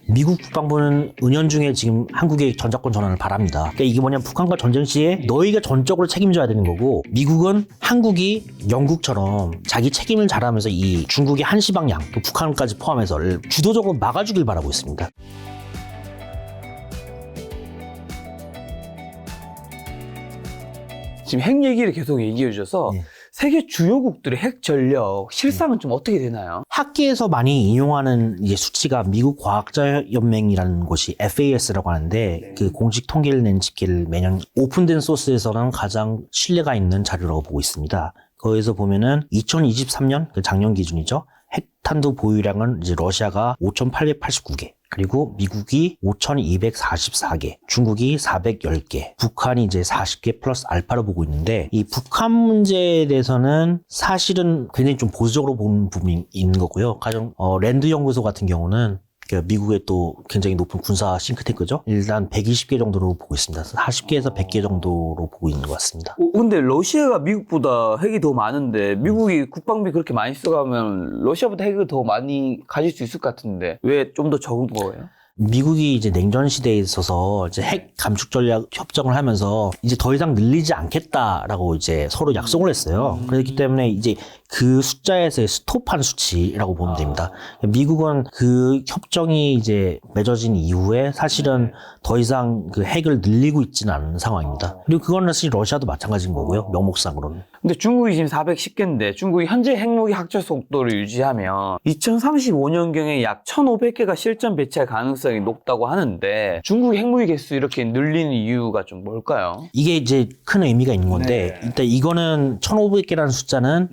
미국 국방부는 은연중에 지금 한국의 전작권 전환을 바랍니다. 그러니까 이게 뭐냐면 북한과 전쟁 시에 너희가 전적으로 책임져야 되는 거고, 미국은 한국이 영국처럼 자기 책임을 잘하면서 이 중국의 한시 방향, 또 북한까지 포함해서를 주도적으로 막아주길 바라고 있습니다. 지금 핵 얘기를 계속 얘기해 주셔서 네. 세계 주요국들의 핵 전력 실상은 좀 어떻게 되나요? 학계에서 많이 인용하는 이제 수치가 미국 과학자 연맹이라는 곳이 FAS라고 하는데, 그 공식 통계를 낸 집계를 매년 오픈된 소스에서는 가장 신뢰가 있는 자료라고 보고 있습니다. 거기서 보면은 2023년 그 작년 기준이죠. 핵탄두 보유량은 이제 러시아가 5,889개, 그리고 미국이 5,244개, 중국이 410개, 북한이 이제 40개 플러스 알파로 보고 있는데, 이 북한 문제에 대해서는 사실은 굉장히 좀 보수적으로 보는 부분이 있는 거고요. 가령 랜드 연구소 같은 경우는 미국의 또 굉장히 높은 군사 싱크탱크죠. 일단 120개 정도로 보고 있습니다. 40개에서 100개 정도로 보고 있는 것 같습니다. 근데 러시아가 미국보다 핵이 더 많은데 미국이 국방비 그렇게 많이 써가면 러시아보다 핵을 더 많이 가질 수 있을 것 같은데 왜 좀 더 적은 거예요? 미국이 이제 냉전 시대에 있어서 이제 핵 감축 전략 협정을 하면서 이제 더 이상 늘리지 않겠다라고 이제 서로 약속을 했어요. 그렇기 때문에 이제 그 숫자에서의 스톱한 수치라고 보면 됩니다. 미국은 그 협정이 이제 맺어진 이후에 사실은 더 이상 그 핵을 늘리고 있지는 않은 상황입니다. 그리고 그거는 사실 러시아도 마찬가지인 거고요. 명목상으로는. 근데 중국이 지금 410개인데 중국이 현재 핵무기 학철 속도를 유지하면 2035년경에 약 1,500개가 실전 배치할 가능성이 높다고 하는데 중국의 핵무기 개수 이렇게 늘리는 이유가 좀 뭘까요? 이게 이제 큰 의미가 있는 건데, 일단 이거는 1,500개라는 숫자는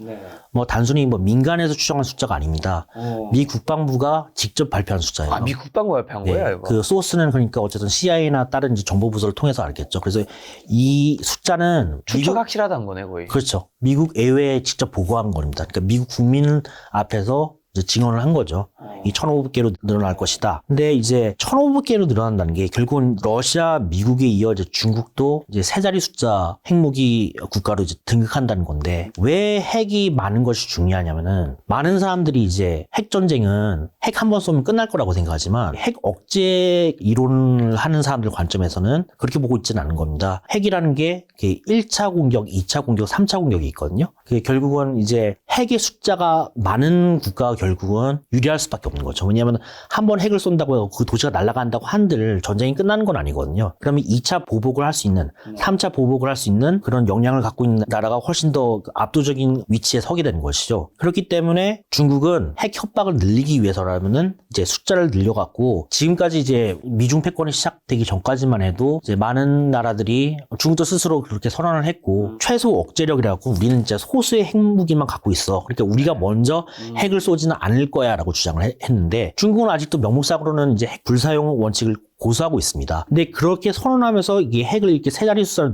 뭐 단순히 뭐 민간에서 추정한 숫자가 아닙니다. 미 국방부가 직접 발표한 숫자예요. 미 국방부가 발표한 거예요, 이거? 그 소스는 그러니까 어쨌든 CIA나 다른 이제 정보부서를 통해서 알겠죠. 그래서 이 숫자는 추적 확실하다는 거네, 거의. 그렇죠. 미국 의회에 직접 보고한 겁니다. 그러니까 미국 국민 앞에서 이제 증언을 한 거죠. 이 1,500개로 늘어날 것이다. 근데 이제 1,500개로 늘어난다는 게 결국은 러시아, 미국에 이어 이제 중국도 이제 세 자리 숫자 핵무기 국가로 이제 등극한다는 건데, 왜 핵이 많은 것이 중요하냐면은, 많은 사람들이 이제 핵 전쟁은 핵 한 번 쏘면 끝날 거라고 생각하지만 핵 억제 이론을 하는 사람들 관점에서는 그렇게 보고 있지는 않은 겁니다. 핵이라는 게 1차 공격, 2차 공격, 3차 공격이 있거든요. 그게 결국은 이제 핵의 숫자가 많은 국가가 결국은 유리할 수밖에 없는 거죠. 왜냐하면 한 번 핵을 쏜다고 해서 그 도시가 날아간다고 한들 전쟁이 끝나는 건 아니거든요. 그러면 2차 보복을 할 수 있는, 3차 보복을 할 수 있는 그런 역량을 갖고 있는 나라가 훨씬 더 압도적인 위치에 서게 되는 것이죠. 그렇기 때문에 중국은 핵 협박을 늘리기 위해서라면은 이제 숫자를 늘려갖고, 지금까지 이제 미중 패권이 시작되기 전까지만 해도 이제 많은 나라들이 중국도 스스로 그렇게 선언을 했고, 최소 억제력이라고 우리는 이제 소수의 핵무기만 갖고 있어. 그러니까 우리가 먼저 핵을 쏘지는 않을 거야 라고 주장을 했는데, 중국은 아직도 명목상으로는 이제 핵 불사용 원칙을 고수하고 있습니다. 근데 그렇게 선언하면서 이게 핵을 이렇게 세 자리 숫자로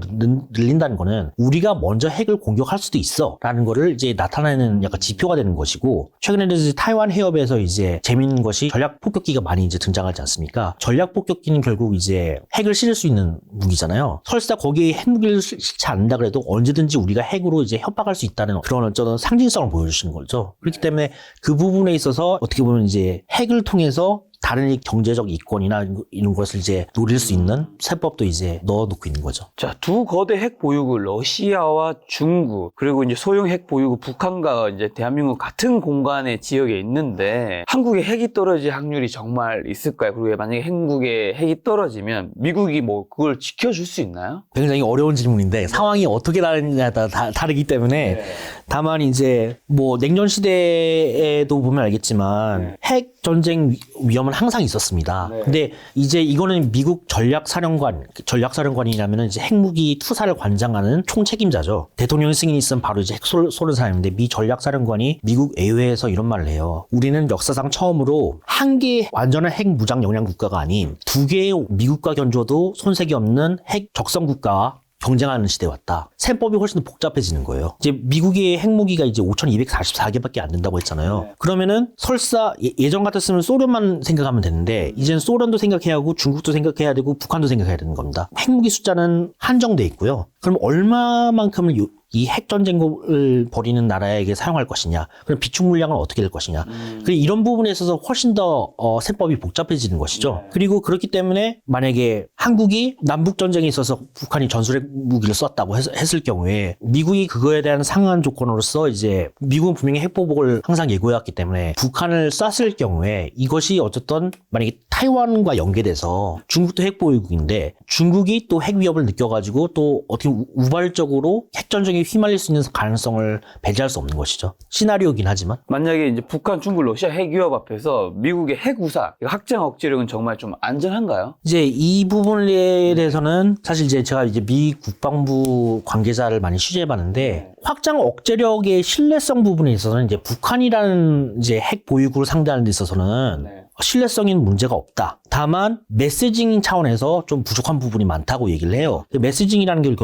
늘린다는 거는 우리가 먼저 핵을 공격할 수도 있어 라는 거를 이제 나타내는 약간 지표가 되는 것이고, 최근에는 이제 타이완 해협에서 이제 재밌는 것이 전략 폭격기가 많이 이제 등장하지 않습니까? 전략 폭격기는 결국 이제 핵을 실을 수 있는 무기잖아요. 설사 거기에 핵무기를 실지 않는다 그래도 언제든지 우리가 핵으로 이제 협박할 수 있다는 그런 어떤 상징성을 보여주시는 거죠. 그렇기 때문에 그 부분에 있어서 어떻게 보면 이제 핵을 통해서 다른 경제적 이권이나 이런 것을 이제 노릴 수 있는 세법도 이제 넣어놓고 있는 거죠. 자, 두 거대 핵 보유국 러시아와 중국, 그리고 이제 소형 핵 보유국 북한과 이제 대한민국 같은 공간의 지역에 있는데 한국에 핵이 떨어질 확률이 정말 있을까요? 그리고 만약에 한국에 핵이 떨어지면 미국이 뭐 그걸 지켜줄 수 있나요? 굉장히 어려운 질문인데 상황이 어떻게 다르냐에 따라 다르기 때문에, 다만 이제 뭐 냉전 시대에도 보면 알겠지만 핵 전쟁 위험은 항상 있었습니다. 근데 이제 이거는 미국 전략사령관이라면 이제 핵무기 투사를 관장하는 총책임자죠. 대통령 승인이 있으면 바로 이제 핵 쏘는 사람인데, 미 전략사령관이 미국 의회에서 이런 말을 해요. 우리는 역사상 처음으로 한 개의 완전한 핵 무장 역량 국가가 아닌 두 개의 미국과 견줘도 손색이 없는 핵 적성 국가와 경쟁하는 시대에 왔다. 셈법이 훨씬 더 복잡해지는 거예요. 이제 미국의 핵무기가 이제 5,244개밖에 안 된다고 했잖아요. 그러면은 설사 예전 같았으면 소련만 생각하면 되는데, 이제는 소련도 생각해야 하고 중국도 생각해야 되고 북한도 생각해야 되는 겁니다. 핵무기 숫자는 한정돼 있고요. 그럼 얼마만큼을 이 핵전쟁을 벌이는 나라에게 사용할 것이냐, 그럼 비축 물량은 어떻게 될 것이냐. 그리고 이런 부분에 있어서 훨씬 더 세법이 복잡해지는 것이죠. 그리고 그렇기 때문에 만약에 한국이 남북전쟁에 있어서 북한이 전술핵 무기를 썼다고 했을 경우에 미국이 그거에 대한 상한 조건으로서 이제 미국은 분명히 핵보복을 항상 예고해왔기 때문에 북한을 쐈을 경우에 이것이 어쨌든 만약에 타이완과 연계돼서 중국도 핵보유국인데 중국이 또 핵 위협을 느껴가지고 또 어떻게 우발적으로 핵전쟁에 휘말릴 수 있는 가능성을 배제할 수 없는 것이죠. 시나리오긴 하지만. 만약에 이제 북한, 중국, 러시아 핵 위협 앞에서 미국의 핵 우사, 확장 억제력은 정말 좀 안전한가요? 이제 이 부분에 대해서는 사실 이제 제가 이제 미 국방부 관계자를 많이 취재해봤는데 확장 억제력의 신뢰성 부분에 있어서는 이제 북한이라는 이제 핵 보유국을 상대하는 데 있어서는 신뢰성에는 문제가 없다. 다만 메시징 차원에서 좀 부족한 부분이 많다고 얘기를 해요. 메시징이라는 게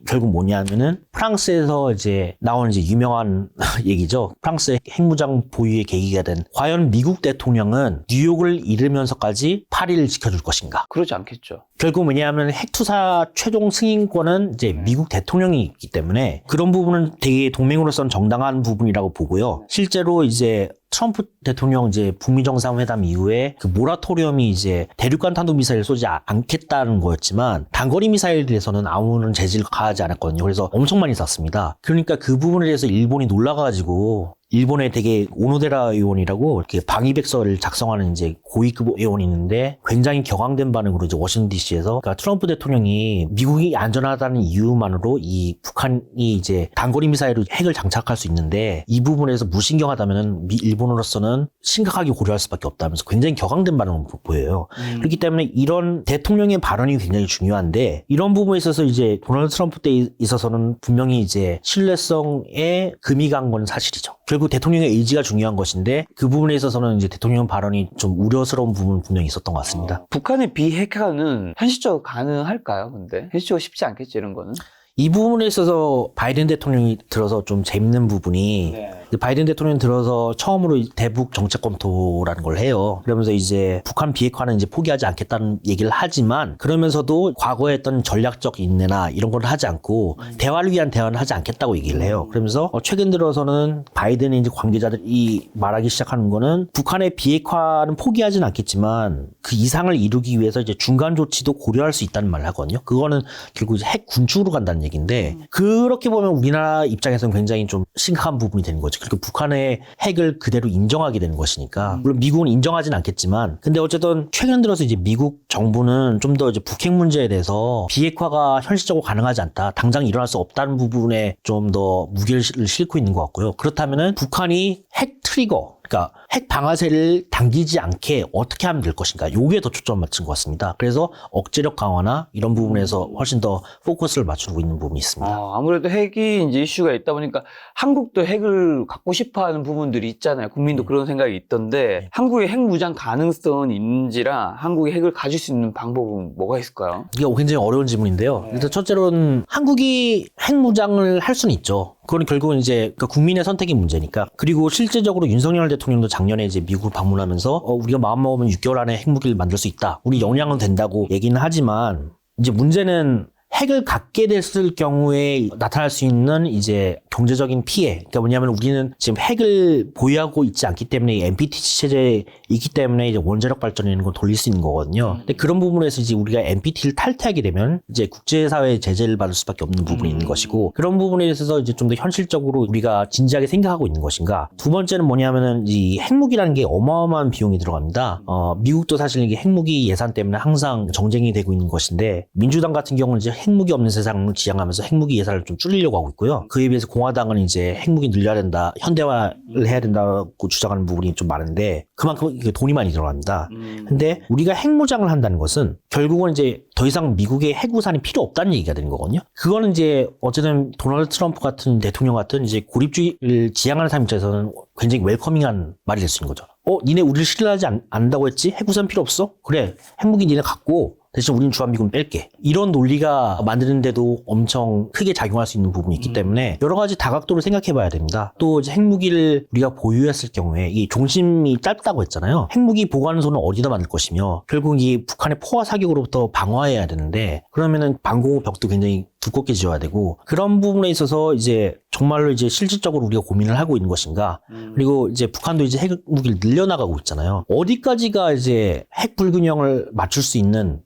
결국 뭐냐면은 프랑스에서 이제 나온 이제 유명한 얘기죠. 프랑스의 핵무장 보유의 계기가 된 과연 미국 대통령은 뉴욕을 잃으면서까지 파리를 지켜줄 것인가? 그러지 않겠죠. 결국 왜냐하면 핵투사 최종 승인권은 이제 미국 대통령이 있기 때문에 그런 부분은 되게 동맹으로서는 정당한 부분이라고 보고요. 실제로 이제 트럼프 대통령 이제 북미 정상회담 이후에 그 모라토리엄이 이제 대륙간 탄도 미사일 쏘지 않겠다는 거였지만 단거리 미사일에서는 아무런 제재를 가하지 않았거든요. 그래서 엄청 많이 쐈습니다. 그러니까 그 부분에 대해서 일본이 놀라가지고 일본의 되게 오노데라 의원이라고 이렇게 방위백서를 작성하는 이제 고위급 의원이 있는데 굉장히 격앙된 반응으로 이제 워싱턴 DC에서 그러니까 트럼프 대통령이 미국이 안전하다는 이유만으로 이 북한이 이제 단거리 미사일로 핵을 장착할 수 있는데 이 부분에서 무신경하다면은 일본으로서는 심각하게 고려할 수밖에 없다면서 굉장히 격앙된 반응을 보여요. 그렇기 때문에 이런 대통령의 발언이 굉장히 중요한데 이런 부분에 있어서 이제 도널드 트럼프 때 있어서는 분명히 이제 신뢰성에 금이 간 건 사실이죠. 결국 대통령의 의지가 중요한 것인데 그 부분에 있어서는 이제 대통령 발언이 좀 우려스러운 부분은 분명히 있었던 것 같습니다. 북한의 비핵화는 현실적으로 가능할까요? 근데 현실적으로 쉽지 않겠죠, 이런 거는? 이 부분에 있어서 바이든 대통령이 들어서 좀 재밌는 부분이 바이든 대통령이 들어서 처음으로 대북 정책 검토라는 걸 해요. 그러면서 이제 북한 비핵화는 이제 포기하지 않겠다는 얘기를 하지만 그러면서도 과거에 했던 전략적 인내나 이런 걸 하지 않고 대화를 위한 대화는 하지 않겠다고 얘기를 해요. 그러면서 최근 들어서는 바이든의 이제 관계자들이 말하기 시작하는 거는 북한의 비핵화는 포기하지는 않겠지만 그 이상을 이루기 위해서 이제 중간 조치도 고려할 수 있다는 말을 하거든요. 그거는 결국 이제 핵 군축으로 간다는 얘기인데 그렇게 보면 우리나라 입장에서는 굉장히 좀 심각한 부분이 되는 거죠. 그리고 북한의 핵을 그대로 인정하게 되는 것이니까 물론 미국은 인정하진 않겠지만 근데 어쨌든 최근 들어서 이제 미국 정부는 좀 더 이제 북핵 문제에 대해서 비핵화가 현실적으로 가능하지 않다. 당장 일어날 수 없다는 부분에 좀 더 무게를 싣고 있는 것 같고요. 그렇다면은 북한이 핵 트리거 그러니까 핵 방아쇠를 당기지 않게 어떻게 하면 될 것인가. 요게 더 초점을 맞춘 것 같습니다. 그래서 억제력 강화나 이런 부분에서 훨씬 더 포커스를 맞추고 있는 부분이 있습니다. 아무래도 핵이 이제 이슈가 있다 보니까 한국도 핵을 갖고 싶어 하는 부분들이 있잖아요. 국민도 그런 생각이 있던데 한국의 핵 무장 가능성은 있는지라 한국이 핵을 가질 수 있는 방법은 뭐가 있을까요? 이게 굉장히 어려운 질문인데요. 일단 첫째로는 한국이 핵 무장을 할 수는 있죠. 그건 결국은 이제 국민의 선택의 문제니까. 그리고 실제적으로 윤석열 대통령도 작년에 이제 미국을 방문하면서 우리가 마음 먹으면 6개월 안에 핵무기를 만들 수 있다. 우리 역량은 된다고 얘기는 하지만 이제 문제는 핵을 갖게 됐을 경우에 나타날 수 있는 이제 경제적인 피해. 그러니까 뭐냐면 우리는 지금 핵을 보유하고 있지 않기 때문에 NPT 체제에 있기 때문에 이제 원자력 발전이라는 걸 돌릴 수 있는 거거든요. 근데 그런 부분에서 이제 우리가 NPT를 탈퇴하게 되면 이제 국제사회의 제재를 받을 수밖에 없는 부분이 있는 것이고 그런 부분에 있어서 이제 좀 더 현실적으로 우리가 진지하게 생각하고 있는 것인가. 두 번째는 뭐냐면은 이 핵무기라는 게 어마어마한 비용이 들어갑니다. 미국도 사실 이게 핵무기 예산 때문에 항상 정쟁이 되고 있는 것인데 민주당 같은 경우는 이제 핵무기 없는 세상을 지향하면서 핵무기 예산을 좀 줄이려고 하고 있고요. 그에 비해서 공화당은 이제 핵무기 늘려야 된다, 현대화를 해야 된다고 주장하는 부분이 좀 많은데 그만큼 돈이 많이 들어갑니다. 근데 우리가 핵무장을 한다는 것은 결국은 이제 더 이상 미국의 핵우산이 필요 없다는 얘기가 되는 거거든요. 그거는 이제 어쨌든 도널드 트럼프 같은 대통령 같은 이제 고립주의를 지향하는 사람 입장에서는 굉장히 웰커밍한 말이 될 수 있는 거죠. 니네 우리를 신뢰하지 않는다고 했지? 핵우산 필요 없어? 그래, 핵무기 니네 갖고 대신 우리는 주한미군 뺄게. 이런 논리가 만드는데도 엄청 크게 작용할 수 있는 부분이 있기 때문에 여러 가지 다각도를 생각해 봐야 됩니다. 또 이제 핵무기를 우리가 보유했을 경우에 이 종심이 짧다고 했잖아요. 핵무기 보관소는 어디다 만들 것이며 결국 이 북한의 포화 사격으로부터 방어해야 되는데 그러면은 방공호 벽도 굉장히 두껍게 지어야 되고 그런 부분에 있어서 이제 정말로 이제 실질적으로 우리가 고민을 하고 있는 것인가. 그리고 이제 북한도 이제 핵무기를 늘려나가고 있잖아요. 어디까지가 이제 핵 불균형을 맞출 수 있는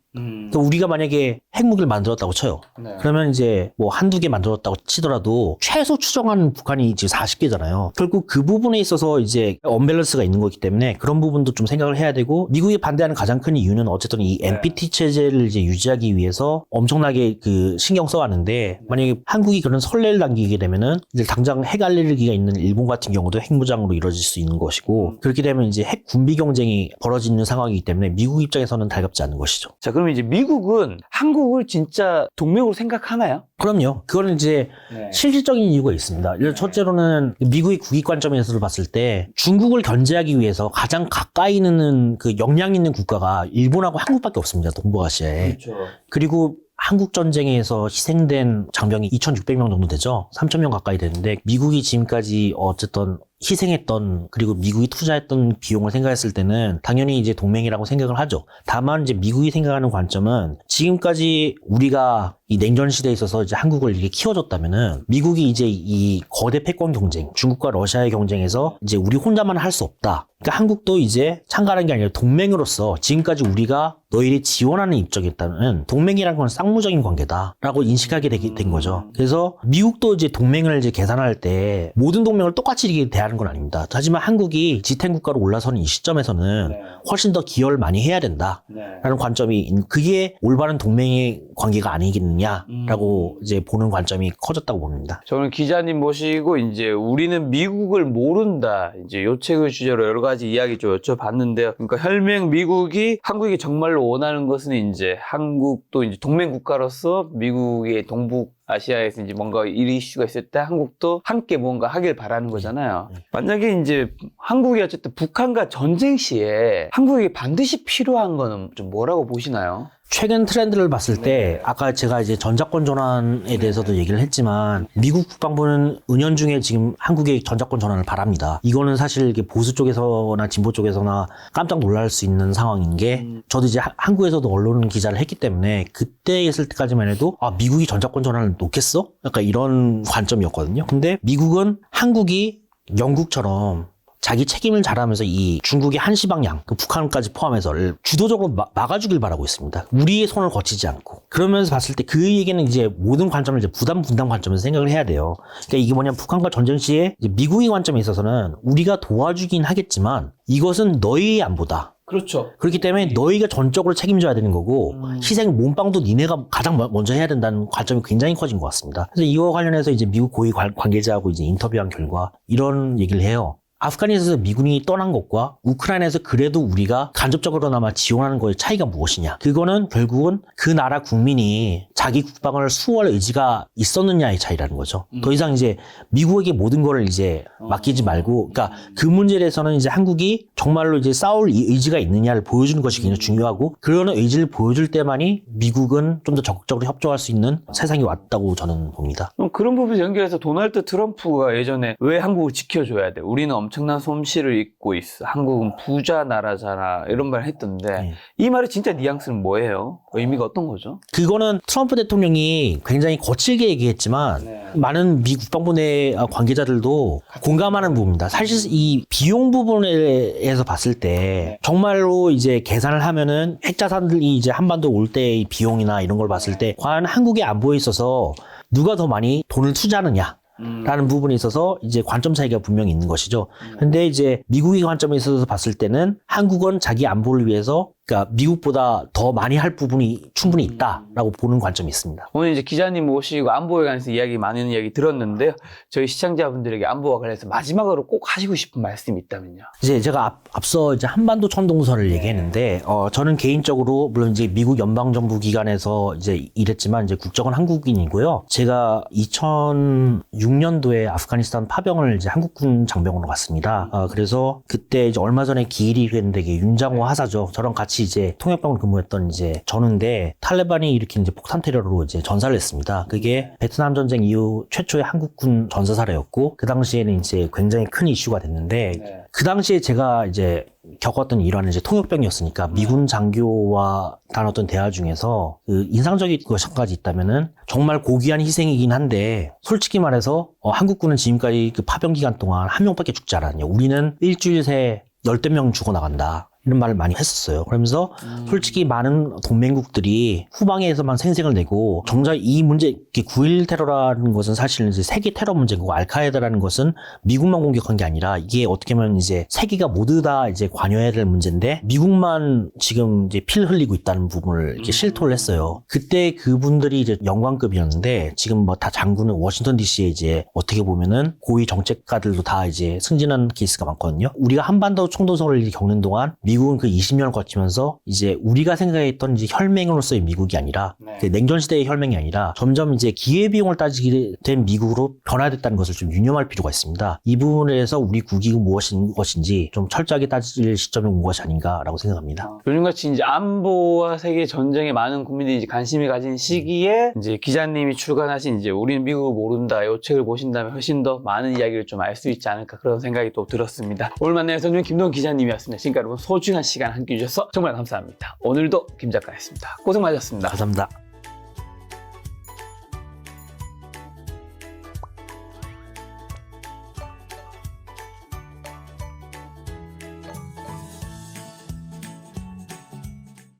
또 우리가 만약에 핵무기를 만들었다고 쳐요. 네. 그러면 이제 뭐 한두 개 만들었다고 치더라도 최소 추정하는 북한이 지금 40개잖아요. 결국 그 부분에 있어서 이제 언밸런스가 있는 거기 때문에 그런 부분도 좀 생각을 해야 되고 미국이 반대하는 가장 큰 이유는 어쨌든 이 NPT 체제를 이제 유지하기 위해서 엄청나게 그 신경 써왔는데 만약에 한국이 그런 선례를 남기게 되면은 이제 당장 핵 알레르기가 있는 일본 같은 경우도 핵무장으로 이루어질 수 있는 것이고 그렇게 되면 이제 핵 군비 경쟁이 벌어지는 상황이기 때문에 미국 입장에서는 달갑지 않은 것이죠. 자, 그럼 이제 미국은 한국을 진짜 동맹으로 생각하나요? 그럼요. 그거는 이제 실질적인 이유가 있습니다. 첫째로는 미국의 국익 관점에서 봤을 때 중국을 견제하기 위해서 가장 가까이 있는 그 역량 있는 국가가 일본하고 한국밖에 없습니다. 동북아시아에. 그렇죠. 그리고 한국 전쟁에서 희생된 장병이 2,600명 정도 되죠. 3,000명 가까이 되는데 미국이 지금까지 어쨌든 희생했던 그리고 미국이 투자했던 비용을 생각했을 때는 당연히 이제 동맹이라고 생각을 하죠. 다만 이제 미국이 생각하는 관점은 지금까지 우리가 이 냉전 시대에 있어서 이제 한국을 이렇게 키워줬다면은 미국이 이제 이 거대 패권 경쟁, 중국과 러시아의 경쟁에서 이제 우리 혼자만 할 수 없다. 그러니까 한국도 이제 참가하는 게 아니라 동맹으로서 지금까지 우리가 너희를 지원하는 입장이었다면 동맹이라는 건 쌍무적인 관계다라고 인식하게 된 거죠. 그래서 미국도 이제 동맹을 이제 계산할 때 모든 동맹을 똑같이 이렇게 대하는 건 아닙니다. 하지만 한국이 지탱 국가로 올라서는 이 시점에서는 훨씬 더 기여를 많이 해야 된다라는 관점이 그게 올바른 동맹의 관계가 아니겠느냐라고 이제 보는 관점이 커졌다고 봅니다. 저는 기자님 모시고 이제 우리는 미국을 모른다 이제 요 책을 주제로 여러 가지 이야기 좀 여쭤봤는데요. 그러니까 혈맹 미국이 한국이 정말로 원하는 것은 이제 한국도 이제 동맹 국가로서 미국의 동북 아시아에서 이제 뭔가 이슈가 있을 때 한국도 함께 뭔가 하길 바라는 거잖아요. 만약에 이제 한국이 어쨌든 북한과 전쟁 시에 한국에게 반드시 필요한 거는 좀 뭐라고 보시나요? 최근 트렌드를 봤을 때 아까 제가 이제 전자권 전환에 대해서도 얘기를 했지만 미국 국방부는 은연중에 지금 한국의 전자권 전환을 바랍니다. 이거는 사실 이게 보수 쪽에서나 진보 쪽에서나 깜짝 놀랄 수 있는 상황인 게 저도 이제 한국에서도 언론 기자를 했기 때문에 그때 있을 때까지만 해도 아 미국이 전자권 전환을 놓겠어? 약간 이런 관점이었거든요. 근데 미국은 한국이 영국처럼 자기 책임을 잘하면서 이 중국의 한시 방향, 그 북한까지 포함해서 주도적으로 막아주길 바라고 있습니다. 우리의 손을 거치지 않고. 그러면서 봤을 때 그 얘기는 이제 모든 관점을 이제 부담 분담 관점에서 생각을 해야 돼요. 그러니까 이게 뭐냐면 북한과 전쟁 시에 이제 미국의 관점에 있어서는 우리가 도와주긴 하겠지만 이것은 너희의 안보다. 그렇죠. 그렇기 때문에 너희가 전적으로 책임져야 되는 거고 희생 몸빵도 니네가 가장 먼저 해야 된다는 관점이 굉장히 커진 것 같습니다. 그래서 이와 관련해서 이제 미국 고위 관계자하고 이제 인터뷰한 결과 이런 얘기를 해요. 아프가니스탄에서 미군이 떠난 것과 우크라이나에서 그래도 우리가 간접적으로나마 지원하는 거의 차이가 무엇이냐. 그거는 결국은 그 나라 국민이 자기 국방을 수호할 의지가 있었느냐의 차이라는 거죠. 더 이상 이제 미국에게 모든 거를 이제 맡기지 말고, 그러니까 그 문제에 대해서는 이제 한국이 정말로 이제 싸울 의지가 있느냐를 보여주는 것이 굉장히 중요하고, 그런 의지를 보여줄 때만이 미국은 좀 더 적극적으로 협조할 수 있는 세상이 왔다고 저는 봅니다. 그럼 그런 부분 연결해서 도널드 트럼프가 예전에 왜 한국을 지켜줘야 돼? 우리는 엄청난 솜씨를 잇고 있어. 한국은 부자 나라잖아. 이런 말 했던데 이 말의 진짜 뉘앙스는 뭐예요? 의미가 어떤 거죠? 그거는 트럼프 대통령이 굉장히 거칠게 얘기했지만 많은 미 국방부 내 관계자들도 공감하는 부분입니다. 사실 이 비용 부분에서 봤을 때 정말로 이제 계산을 하면은 핵자산들이 이제 한반도 올 때의 비용이나 이런 걸 봤을 때 과연 한국의 안보에 있어서 누가 더 많이 돈을 투자하느냐 라는 부분에 있어서 이제 관점 차이가 분명히 있는 것이죠. 근데 이제 미국의 관점에 있어서 봤을 때는 한국은 자기 안보를 위해서 그러니까 미국보다 더 많이 할 부분이 충분히 있다라고 보는 관점이 있습니다. 오늘 이제 기자님 모시고 안보에 관해서 많은 이야기 들었는데요. 저희 시청자분들에게 안보와 관련해서 마지막으로 꼭 하시고 싶은 말씀이 있다면요. 이제 제가 앞서 이제 한반도 천동설을 얘기했는데, 저는 개인적으로 물론 이제 미국 연방정부 기관에서 이제 일했지만 이제 국적은 한국인이고요. 제가 2006년도에 아프가니스탄 파병을 이제 한국군 장병으로 갔습니다. 그래서 그때 이제 얼마 전에 기일이 했는데 이게 윤장호 하사죠. 저랑 같이 같이 이제 통역병으로 근무했던 이제 전우인데 탈레반이 일으킨 이제 폭탄 테러로 이제 전사를 했습니다. 그게 베트남 전쟁 이후 최초의 한국군 전사 사례였고 그 당시에는 이제 굉장히 큰 이슈가 됐는데 그 당시에 제가 이제 겪었던 일화는 이제 통역병이었으니까 미군 장교와 나눴던 대화 중에서 그 인상적인 것이 한 가지 있다면은 정말 고귀한 희생이긴 한데 솔직히 말해서 한국군은 지금까지 그 파병 기간 동안 한 명밖에 죽지 않았냐. 우리는 일주일 새에 10명 죽어나간다. 이런 말을 많이 했었어요. 그러면서 솔직히 많은 동맹국들이 후방에서만 생색을 내고 정작 이 문제, 9.11 테러라는 것은 사실 이제 세계 테러 문제고 알카에다라는 것은 미국만 공격한 게 아니라 이게 어떻게 보면 이제 세계가 모두 다 이제 관여해야 될 문제인데 미국만 지금 이제 피를 흘리고 있다는 부분을 이렇게 실토를 했어요. 그때 그분들이 이제 영관급이었는데 지금 뭐 다 장군은 워싱턴 DC에 이제 어떻게 보면은 고위 정책가들도 다 이제 승진한 케이스가 많거든요. 우리가 한반도 총동성을 겪는 동안 미국은 그 20년을 거치면서 이제 우리가 생각했던 이제 혈맹으로서의 미국이 아니라 그 냉전 시대의 혈맹이 아니라 점점 이제 기회비용을 따지게 된 미국으로 변화됐다는 것을 좀 유념할 필요가 있습니다. 이 부분에 대해서 우리 국익이 무엇인 것인지 좀 철저하게 따질 시점이 온 것이 아닌가라고 생각합니다. 요즘같이 이제 안보와 세계 전쟁에 많은 국민들이 이제 관심을 가진 시기에 이제 기자님이 출간하신 이제 우리는 미국을 모른다 이 책을 보신다면 훨씬 더 많은 이야기를 좀 알 수 있지 않을까 그런 생각이 또 들었습니다. 오늘 만나요. 저는 김동훈 기자님이었습니다. 지금까지 여러분 소중한 시간 함께 해주셔서 정말 감사합니다. 오늘도 김 작가였습니다. 고생 많으셨습니다. 감사합니다.